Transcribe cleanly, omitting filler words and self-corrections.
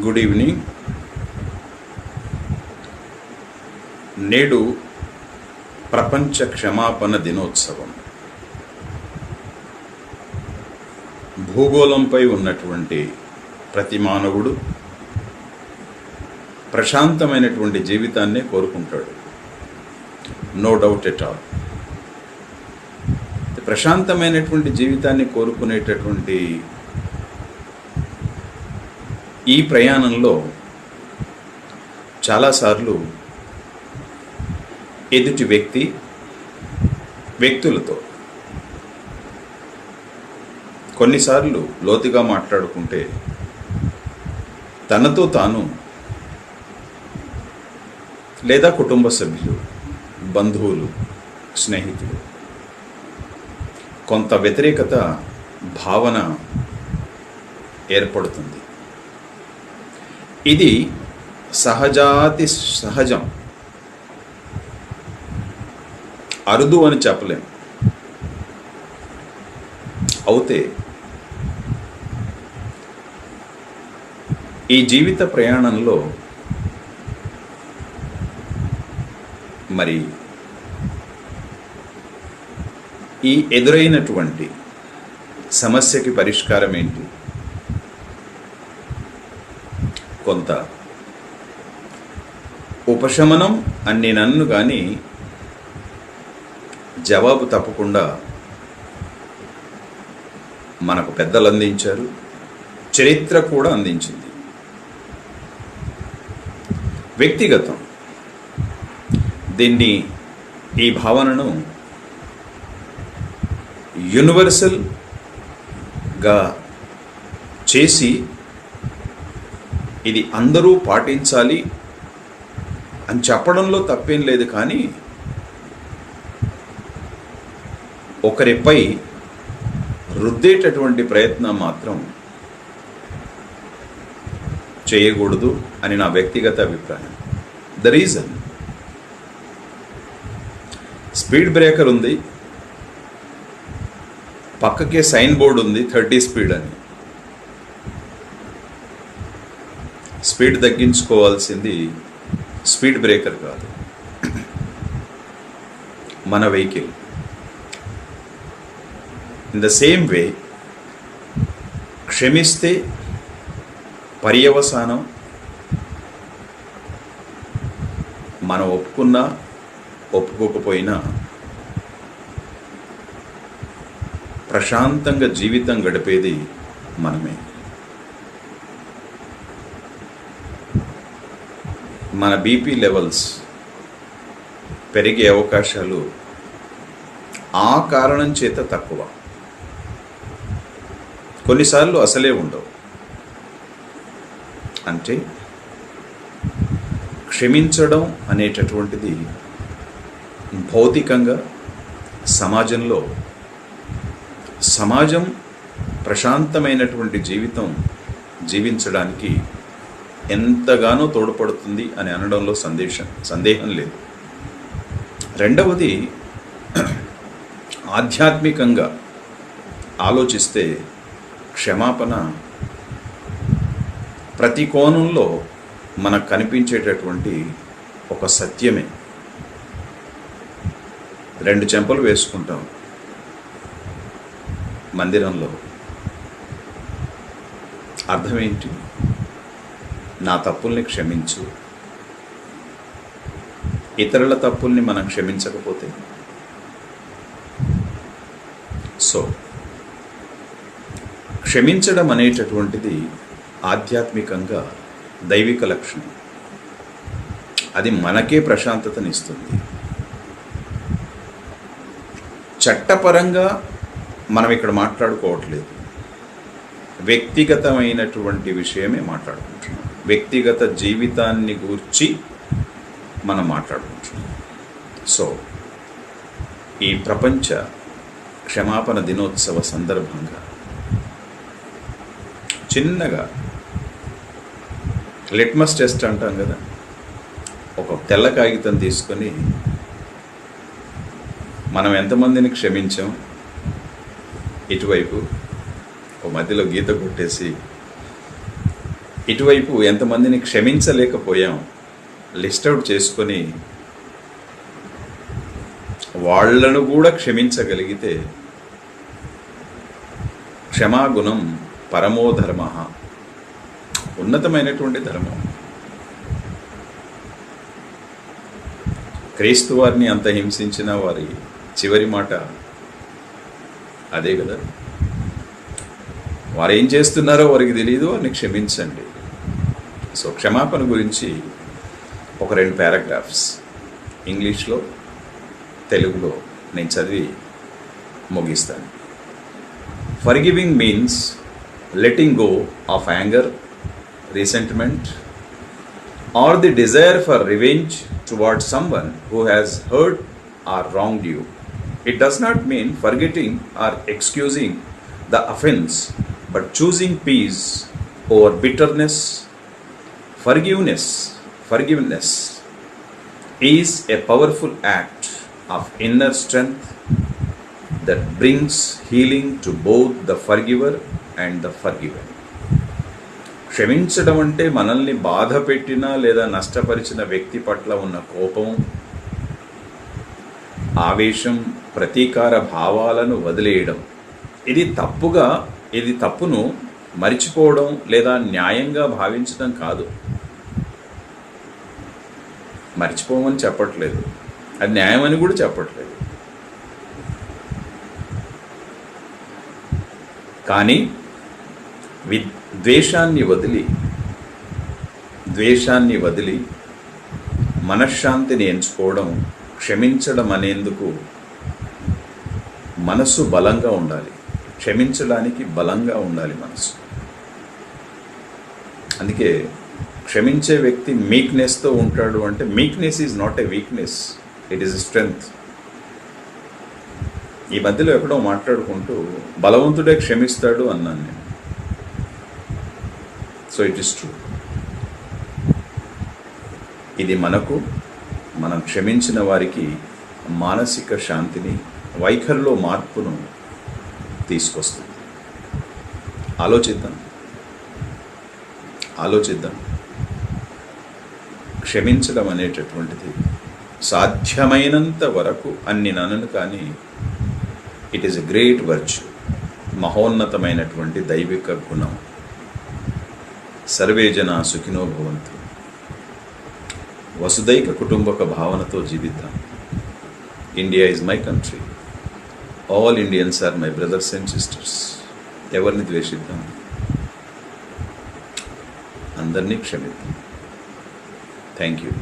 Good evening. నేడు ప్రపంచ క్షమాపణ దినోత్సవం. భూగోళంపై ఉన్నటువంటి ప్రతి మానవుడు ప్రశాంతమైనటువంటి జీవితాన్నే కోరుకుంటాడు. No doubt at all. ప్రశాంతమైనటువంటి జీవితాన్ని కోరుకునేటటువంటి ఈ ప్రయాణంలో చాలాసార్లు ఎదుటి వ్యక్తులతో కొన్నిసార్లు లోతుగా మాట్లాడుకుంటే తనతో తాను లేదా కుటుంబ సభ్యులు, బంధువులు, స్నేహితులు కొంత వ్యతిరేకత భావన ఏర్పడుతుంది. ఇది సహజం, అరుదు అని చెప్పలేం. అవుతే ఈ జీవిత ప్రయాణంలో మరి ఈ ఎదురైనటువంటి సమస్యకి పరిష్కారం ఏంటి? కొంత ఉపశమనం అని నేను అన్ను, కానీ జవాబు తప్పకుండా మనకు పెద్దలు అందించారు, చరిత్ర కూడా అందించింది. వ్యక్తిగతం ఈ భావనను యూనివర్సల్గా చేసి ఇది అందరూ పాటించాలి అని చెప్పడంలో తప్పేం లేదు, కానీ ఒకరిపై రుద్దేటటువంటి ప్రయత్నం మాత్రం చేయకూడదు అని నా వ్యక్తిగత అభిప్రాయం. ద రీజన్, స్పీడ్ బ్రేకర్ ఉంది, పక్కకే సైన్ బోర్డు ఉంది 30 స్పీడ్ అని. స్పీడ్ తగ్గించుకోవాల్సింది స్పీడ్ బ్రేకర్ కాదు, మన vehicle. In the same way, క్షమిస్తే పర్యవసానం మనం ఒప్పుకున్నా ఒప్పుకోకపోయినా ప్రశాంతంగా జీవితం గడిపేది మనమే. మన బీపీ లెవెల్స్ పెరిగే అవకాశాలు ఆ కారణం చేత తక్కువ, కొన్నిసార్లు అసలే ఉండవు. అంటే క్షమించడం అనేటటువంటిది భౌతికంగా సమాజం ప్రశాంతమైనటువంటి జీవితం జీవించడానికి ఎంతగానో తోడ్పడుతుంది అని అనడంలో సందేహం లేదు. రెండవది, ఆధ్యాత్మికంగా ఆలోచిస్తే క్షమాపణ ప్రతి కోణంలో మనకు కనిపించేటటువంటి ఒక సత్యమే. 2 చెంపలు వేసుకుంటాం మందిరంలో, అర్థమేంటి? నా తప్పుల్ని క్షమించు. ఇతరుల తప్పుల్ని మనం క్షమించకపోతే, సో క్షమించడం అనేటటువంటిది ఆధ్యాత్మికంగా దైవిక లక్షణం. అది మనకే ప్రశాంతతనిస్తుంది. చట్టపరంగా మనం ఇక్కడ మాట్లాడుకోవట్లేదు, వ్యక్తిగతమైనటువంటి విషయమే మాట్లాడుకుంటున్నాం. వ్యక్తిగత జీవితాన్ని గూర్చి మనం మాట్లాడుకుంటున్నాం. సో ఈ ప్రపంచ క్షమాపణ దినోత్సవ సందర్భంగా చిన్నగా లిట్మస్ టెస్ట్ అంటాం కదా, ఒక తెల్ల కాగితం తీసుకొని మనం ఎంతమందిని క్షమించాం, ఇటువైపు ఒక మధ్యలో గీత కొట్టేసి ఇటువైపు ఎంతమందిని క్షమించలేకపోయాం లిస్ట్ అవుట్ చేసుకొని వాళ్లను కూడా క్షమించగలిగితే క్షమాగుణం పరమో ధర్మ, ఉన్నతమైనటువంటి ధర్మం. క్రీస్తు వారిని అంత హింసించిన వారి చివరి మాట అదే కదా. వారు ఏం చేస్తున్నారో వారికి తెలియదు, వారిని క్షమించండి. సో క్షమాపణ గురించి ఒక 2 పారాగ్రాఫ్స్ ఇంగ్లీష్లో తెలుగులో నేను చదివి ముగిస్తాను. Forgiving means letting go of anger, resentment or the desire for revenge towards someone who has hurt or wronged you. It does not mean forgetting or excusing the offense, but choosing peace over bitterness. Forgiveness is a powerful act of inner strength that brings healing to both the forgiver and the forgiven. క్షమించడం అంటే మనల్ని బాధ పెట్టిన లేదా నష్టపరిచిన వ్యక్తి పట్ల ఉన్న కోపం, ఆవేశం, ప్రతీకార భావాలను వదిలేయడం. ఇది తప్పును మరిచిపోవడం లేదా న్యాయంగా భావించడం కాదు. మరిచిపోమని చెప్పట్లేదు, అది న్యాయం అని కూడా చెప్పట్లేదు. కానీ ద్వేషాన్ని వదిలి మనశ్శాంతిని ఎంచుకోవడం, క్షమించడం అనేందుకు మనసు బలంగా ఉండాలి. క్షమించడానికి బలంగా ఉండాలి మనసు. అందుకే క్షమించే వ్యక్తి మీక్నెస్తో ఉంటాడు అంటే meekness is not a weakness, it is a strength. ఈ మధ్యలో ఎక్కడో మాట్లాడుకుంటూ బలవంతుడే క్షమిస్తాడు అన్నాను నేను. So it is true. ఇది మనం క్షమించిన వారికి మానసిక శాంతిని, వైఖరిలో మార్పును తీసుకొస్తుంది. ఆలోచిద్దాం. క్షమించడం అనేటటువంటిది సాధ్యమైనంత వరకు అన్ని నన్ను కానీ it is a great virtue, మహోన్నతమైనటువంటి దైవిక గుణం. సర్వే జనా సుఖినో భవంతు. వసుదైక కుటుంబక భావనతో జీవిద్దాం. India is my country, all Indians are my brothers and sisters. ఎవరిని ద్వేషిద్దాం, అందరినీ క్షమిద్దాం. Thank you.